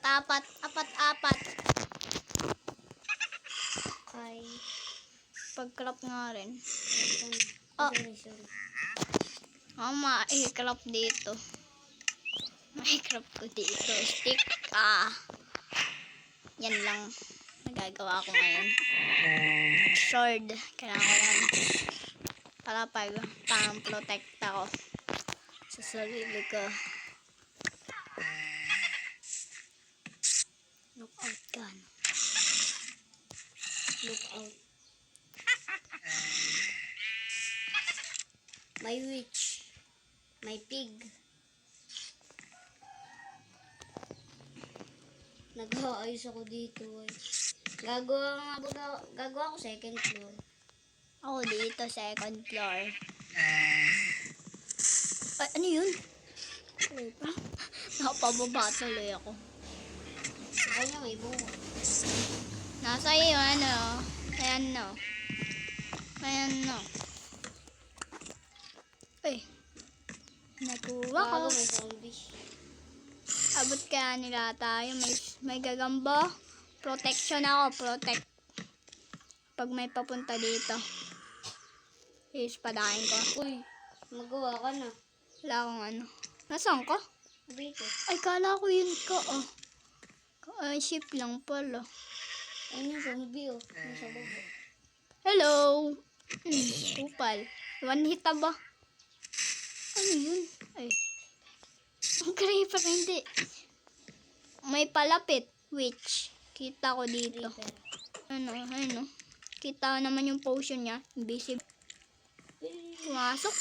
Apat. Ay, pag-crop nga rin. Oh, i-crop dito. I-crop ko dito. Stick. Yan lang. Nagagawa ko ngayon. Sword. Kailangan ko yan. Para pang-protect ako sa sarili ko. Look out gun. Look out. May witch. May pig. Nag-aayos ako dito. Gagawa ako second floor. Ako dito, second floor. Ay, ano yun? Nakapababa tuloy ako. Kaya may buho. Nasa iyo, ano? Ayan, no. Ay. Nakuha ko. May zombies. Abot kaya nila tayo. May gagamba. Protection ako. Protect. Pag may papunta dito. Ispadahin ko. Uy, magawa ka na. Wala akong ano. Nasaan ka? Dito. Ay, kala ko yun ka, Ay, ship lang pala. Ayun yung zombie, nasa baba. Hello! Upal. One hit ba? Ano yun? Ay. Ang creeper, hindi. May palapit. Witch. Kita ko dito. Ano. Kita naman yung potion niya. Invisible. Pumasok.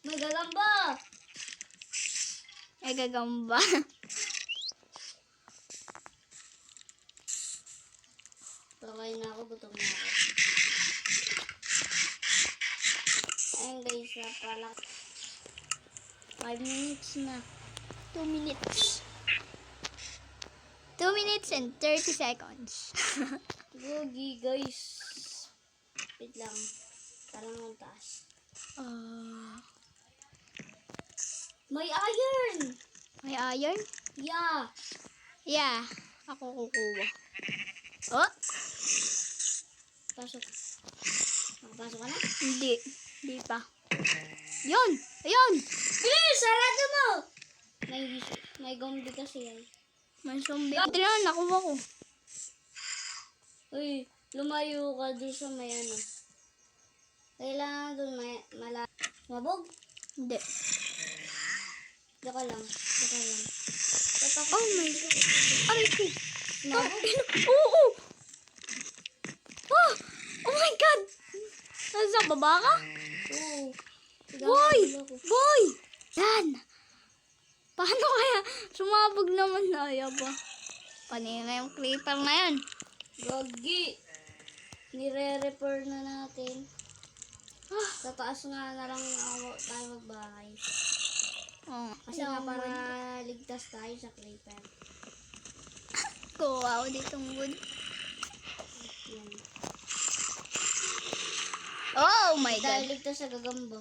May gagamba! Ay, gagamba. Pakain na ako, gutom na ako. Ayun guys, pala. 5 minutes na. 2 minutes. 2 minutes and 30 seconds. Gogi guys. Wait lang. Parang ang taas. May iron! May iron? Yeah! Yeah. Ako kukuha. Oh! Pasok. Nakapasok ka na? Hindi. Hindi pa. Yun! Ayun! Sarado mo! May zombie kasi yan. May zombie. Ito na, nakuha ko. Uy, lumayo ka doon sa may ano. Kailangan doon mabog? Hindi. Daka lang. Oh my God. Aray ko. Mabog? Oo! Oh my God! Nasa baba ka? Oo. Boy! Yan! Paano kaya? Sumabog naman na. Ayaba. Panina yung creeper na yan. Gogi! Nire-repair na natin. Sa taas nga na lang tayo magbahay. Kasi nga para ligtas tayo sa creeper. Kuha ako ditong wood. Yan. Oh my Dahil God! ligtas sa gagamba.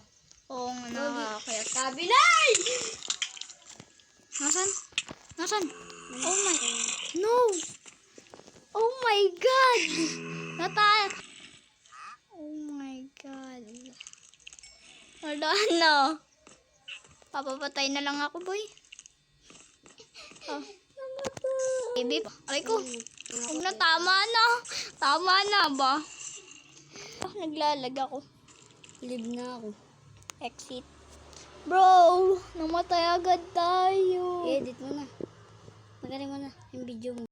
Oo nga, nakakaya. Kabilay! Nasaan? Oh my... No! Oh my God! Oh my God. Wala na. Papapatay na lang ako, boy. Baby, aray ko. Huwag na, tama na. Tama na ba? Naglalag ako. Live na ako. Exit. Bro, namatay agad tayo. I-edit mo na. Magaling mo na yung video mo.